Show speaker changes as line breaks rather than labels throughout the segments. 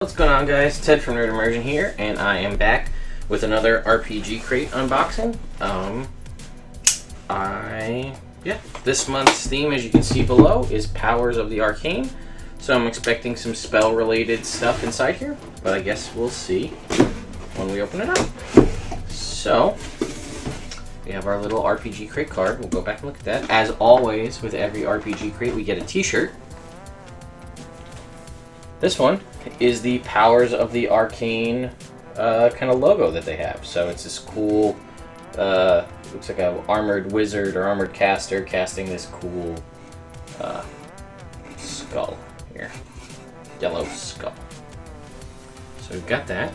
What's going on, guys? Ted from Immersion here, and I am back with another RPG crate unboxing. This month's theme, as you can see below, is Powers of the Arcane. So I'm expecting some spell-related stuff inside here, but I guess we'll see when we open it up. So we have our little RPG crate card. We'll go back and look at that. As always, with every RPG crate, we get a t-shirt. This one is the Powers of the Arcane kind of logo that they have. So it's this cool, looks like an armored wizard or armored caster casting this cool skull here. Yellow skull. So we've got that.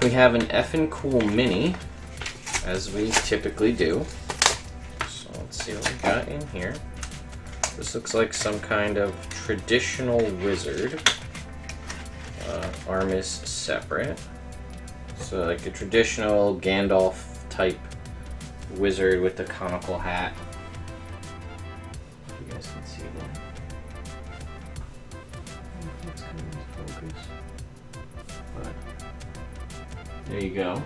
We have an effing cool mini, as we typically do. So let's see what we got in here. This looks like some kind of traditional wizard. Arm is separate. So like a traditional Gandalf type wizard with the conical hat. You guys can see that. That's kind of focus. But there you go.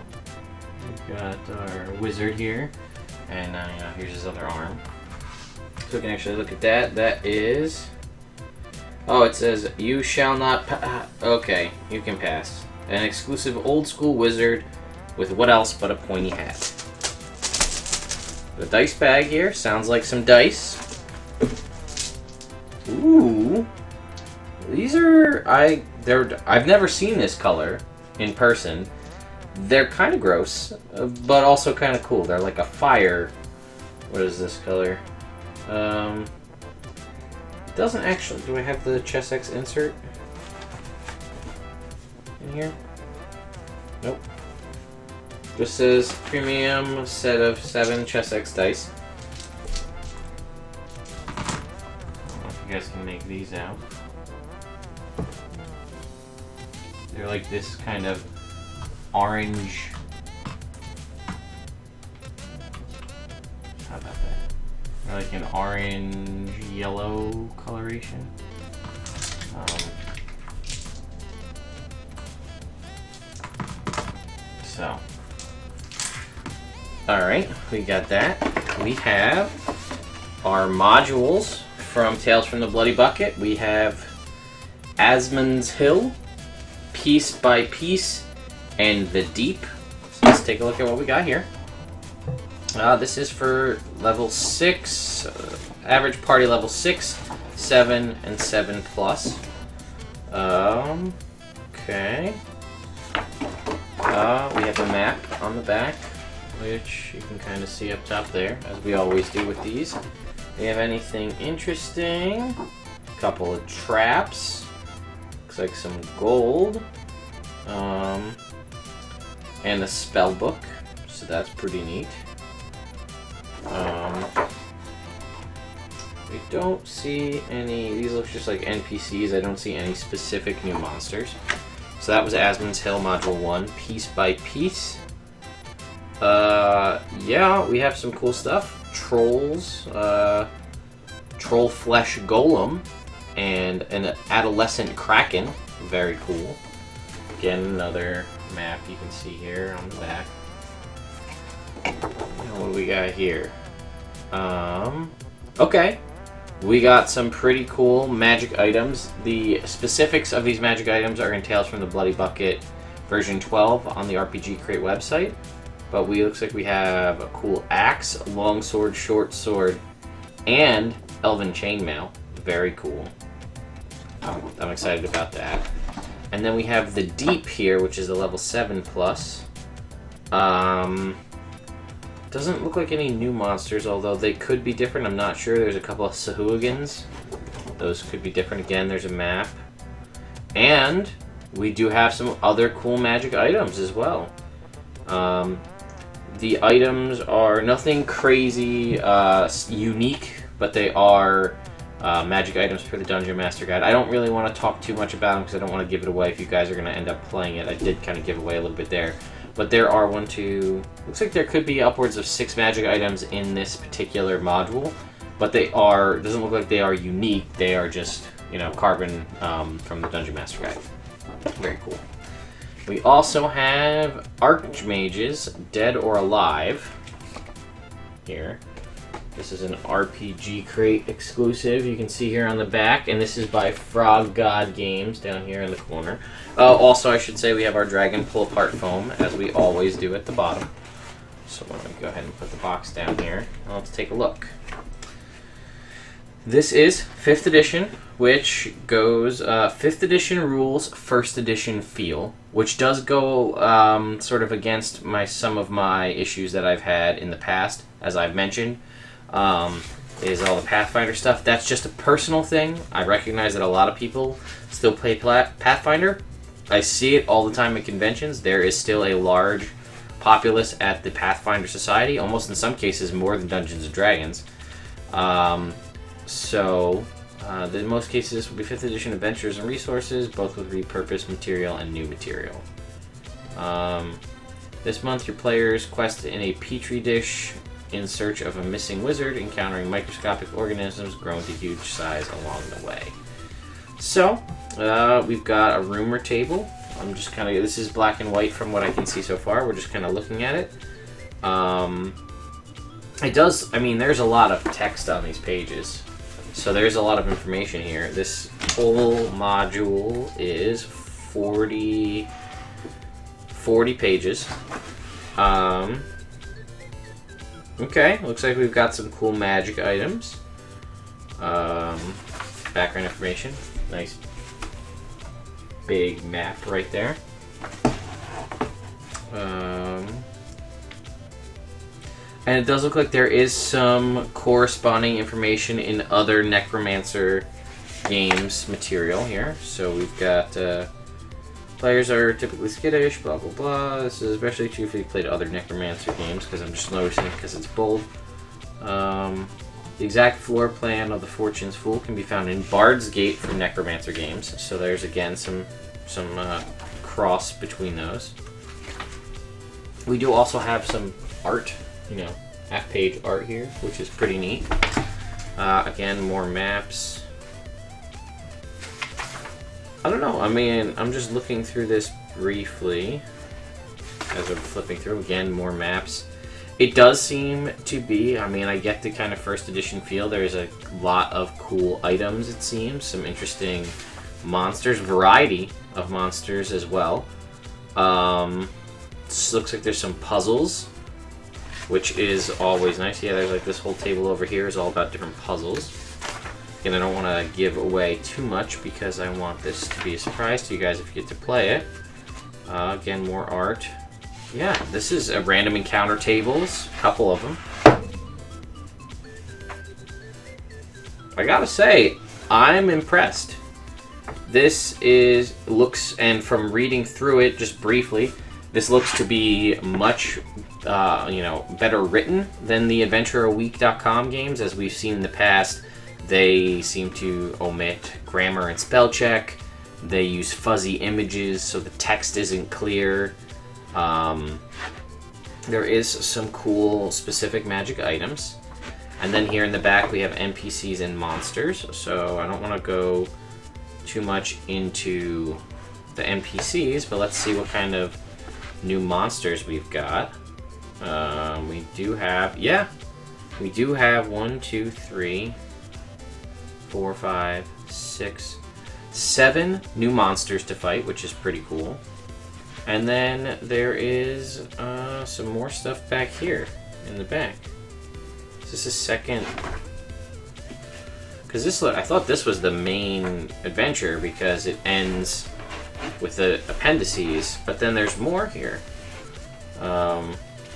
We've got our wizard here, and here's his other arm. So we can actually look at that. That is... Oh, it says, "You shall not okay, you can pass. An exclusive old school wizard with what else but a pointy hat." The dice bag here sounds like some dice. Ooh. These are... I've never seen this color in person. They're kind of gross, but also kind of cool. They're like a fire... What is this color? It doesn't actually... Do I have the Chessex insert in here? Nope. Just says premium set of 7 Chessex dice. I don't know if you guys can make these out. They're like this kind of orange... How about that? Like an orange-yellow coloration. Alright, we got that. We have our modules from Tales from the Bloody Bucket. We have Asmund's Hill, Piece by Piece, and The Deep. So let's take a look at what we got here. This is for level 6, average party level 6, 7, and 7 plus. Okay. We have a map on the back, which you can kind of see up top there, as we always do with these. We have anything interesting? A couple of traps. Looks like some gold. And a spell book, so that's pretty neat. We don't see any... These look just like NPCs. I don't see any specific new monsters. So that was Asmund's Hill Module 1, Piece by Piece. Yeah, we have some cool stuff. Trolls, Troll Flesh Golem, and an Adolescent Kraken. Very cool. Again, another map you can see here on the back. What do we got here? Okay. We got some pretty cool magic items. The specifics of these magic items are in Tales from the Bloody Bucket version 12 on the RPG Crate website. But looks like we have a cool axe, long sword, short sword, and elven chainmail. Very cool. I'm excited about that. And then we have the Deep here, which is a level 7 plus. Doesn't look like any new monsters, although they could be different. I'm not sure. There's a couple of Sahuagins. Those could be different again. There's a map. And we do have some other cool magic items as well. The items are nothing crazy unique, but they are magic items for the Dungeon Master Guide. I don't really want to talk too much about them because I don't want to give it away if you guys are going to end up playing it. I did kind of give away a little bit there. But there are looks like there could be upwards of 6 magic items in this particular module. But they are, doesn't look like they are unique. They are just, you know, carbon from the Dungeon Master Guide. Very cool. We also have Archmages, Dead or Alive. Here. This is an RPG Crate exclusive. You can see here on the back, and this is by Frog God Games down here in the corner. Also, I should say we have our Dragon Pull-Apart Foam, as we always do at the bottom. So we're going to go ahead and put the box down here. Let's take a look. This is 5th edition, which goes 5th edition rules, 1st edition feel, which does go sort of against some of my issues that I've had in the past, as I've mentioned. Is all the Pathfinder stuff. That's just a personal thing. I recognize that a lot of people still play Pathfinder. I see it all the time at conventions. There is still a large populace at the Pathfinder Society, almost in some cases more than Dungeons and Dragons. In most cases, this will be 5th edition adventures and resources, both with repurposed material and new material. This month, your players quest in a petri dish in search of a missing wizard, encountering microscopic organisms grown to huge size along the way. So, we've got a rumor table. I'm just kind of, this is black and white from what I can see so far. We're just kind of looking at it. It does, I mean, there's a lot of text on these pages. So there's a lot of information here. This whole module is 40 pages. Okay, looks like we've got some cool magic items. Background information. Nice big map right there. And it does look like there is some corresponding information in other Necromancer games material here. So we've got players are typically skittish, blah blah blah. This is especially true if you played other Necromancer games, because I'm just noticing because it's bold. The exact floor plan of the Fortune's Fool can be found in Bard's Gate from Necromancer games. So there's again some cross between those. We do also have some art, you know, half-page art here, which is pretty neat. Again, more maps. I don't know, I mean, I'm just looking through this briefly as I'm flipping through. Again, more maps. It does seem to be, I mean, I get the kind of 1st edition feel. There's a lot of cool items, it seems. Some interesting monsters, variety of monsters as well. This looks like there's some puzzles, which is always nice. Yeah, there's like this whole table over here is all about different puzzles. Again, I don't want to give away too much because I want this to be a surprise to you guys if you get to play it. Again, more art. Yeah, this is a random encounter tables, a couple of them. I gotta say, I'm impressed. This looks, and from reading through it just briefly, this looks to be much, better written than the AdventureAweek.com games. As we've seen in the past, they seem to omit grammar and spell check. They use fuzzy images, so the text isn't clear. There is some cool specific magic items. And then here in the back we have NPCs and monsters. So I don't want to go too much into the NPCs, but let's see what kind of new monsters we've got. We do have 1, 2, 3, 4, 5, 6, 7 new monsters to fight, which is pretty cool. And then there is some more stuff back here in the back. Is this a second? Because I thought this was the main adventure because it ends with the appendices, but then there's more here.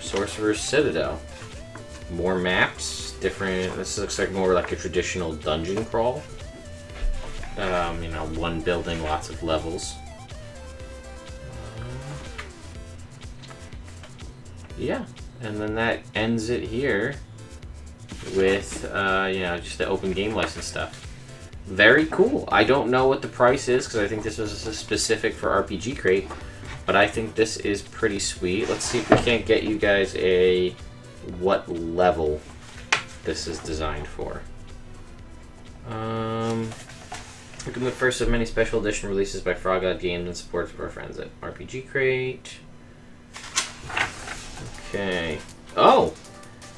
Sorcerer's Citadel. More maps, different. This looks like more like a traditional dungeon crawl. One building, lots of levels. Yeah, and then that ends it here with, just the open game license stuff. Very cool. I don't know what the price is because I think this was specific for RPG Crate, but I think this is pretty sweet. Let's see if we can't get you guys what level this is designed for. Looking the first of many special edition releases by Frog God Games and supports our friends at RPG Crate. Okay. Oh!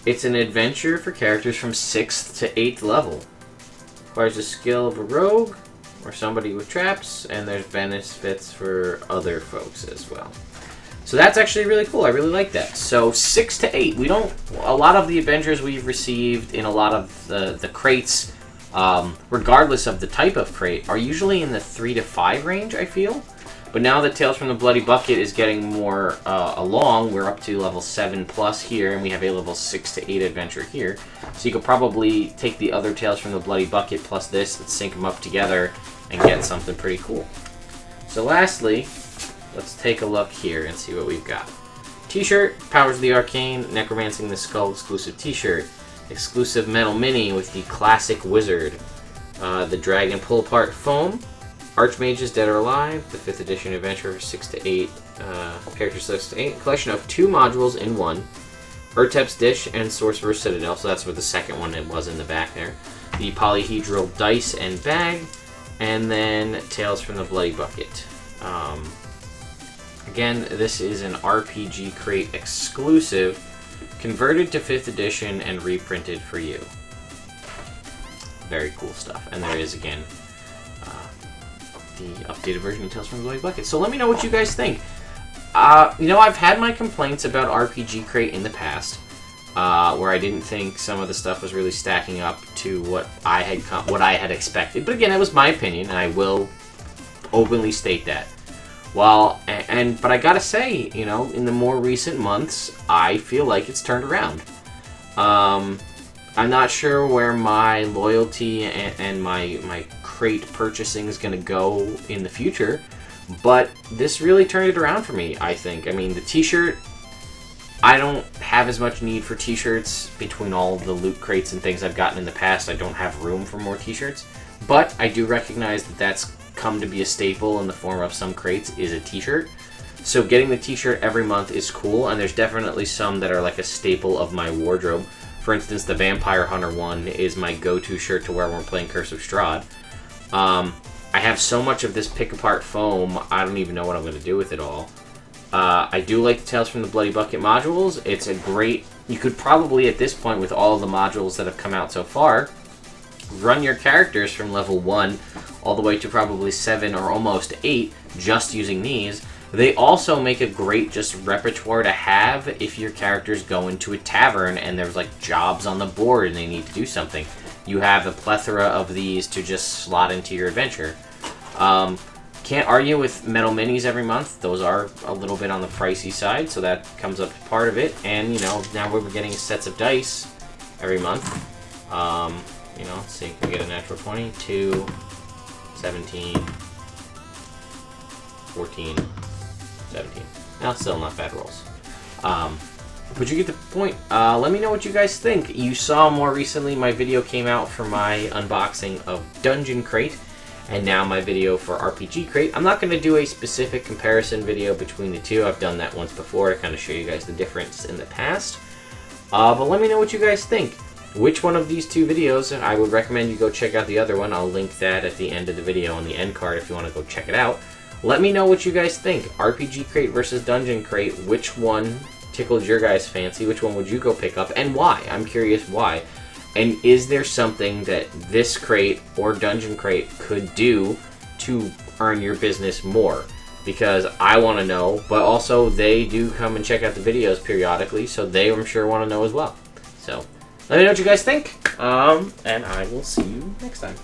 It's an adventure for characters from 6th to 8th level. Requires the skill of a rogue or somebody with traps, and there's benefits for other folks as well. So that's actually really cool. I really like that. So 6 to 8. We don't. A lot of the adventures we've received in a lot of the crates, regardless of the type of crate, are usually in the 3 to 5 range, I feel. But now that Tales from the Bloody Bucket is getting more along, we're up to level 7 plus here, and we have a level 6 to 8 adventure here. So you could probably take the other Tales from the Bloody Bucket plus this and sync them up together and get something pretty cool. So lastly, let's take a look here and see what we've got. T-shirt, Powers of the Arcane, Necromancing the Skull exclusive T-shirt. Exclusive metal mini with the classic wizard. The Dragon Pull-Apart Foam. Archmages Dead or Alive, the 5th edition adventure, 6 to 8, characters 6 to 8. Collection of 2 modules in one. Urtep's Dish and Sorcerer's Citadel, so that's what the second one it was in the back there. The Polyhedral Dice and Bag, and then Tales from the Bloody Bucket. Again, this is an RPG Crate exclusive, converted to 5th edition and reprinted for you. Very cool stuff. And there is, again, the updated version of Tales from the Bloody Bucket. So let me know what you guys think. You know, I've had my complaints about RPG Crate in the past, where I didn't think some of the stuff was really stacking up to what I had expected. But again, that was my opinion, and I will openly state that. Well, but I gotta say, you know, in the more recent months, I feel like it's turned around. I'm not sure where my loyalty and my crate purchasing is going to go in the future, but this really turned it around for me, I think. I mean, the t-shirt, I don't have as much need for t-shirts between all the loot crates and things I've gotten in the past. I don't have room for more t-shirts, but I do recognize that that's come to be a staple in the form of some crates is a t-shirt. So getting the t-shirt every month is cool, and there's definitely some that are like a staple of my wardrobe. For instance, the Vampire Hunter one is my go-to shirt to wear when we're playing Curse of Strahd. I have so much of this pick-apart foam, I don't even know what I'm going to do with it all. I do like the Tales from the Bloody Bucket modules. It's a great... You could probably, at this point, with all of the modules that have come out so far, run your characters from level 1 all the way to probably 7 or almost 8 just using these. They also make a great just repertoire to have if your characters go into a tavern and there's like jobs on the board and they need to do something. You have a plethora of these to just slot into your adventure. Can't argue with metal minis every month. Those are a little bit on the pricey side, so that comes up to part of it. And, you know, now we're getting sets of dice every month. You know, let's see, can we get a natural 20, 2, 17, 14, 17. Now, still not bad rolls. But you get the point. Let me know what you guys think. You saw more recently my video came out for my unboxing of Dungeon Crate, and now my video for RPG Crate. I'm not going to do a specific comparison video between the two. I've done that once before to kind of show you guys the difference in the past. But let me know what you guys think. Which one of these two videos, I would recommend you go check out the other one. I'll link that at the end of the video on the end card if you want to go check it out. Let me know what you guys think. RPG Crate versus Dungeon Crate. Which one tickled your guys' fancy? Which one would you go pick up, and why? I'm curious why. And is there something that this crate or Dungeon Crate could do to earn your business more? Because I want to know, but also they do come and check out the videos periodically, so they, I'm sure, want to know as well. So let me know what you guys think, and I will see you next time.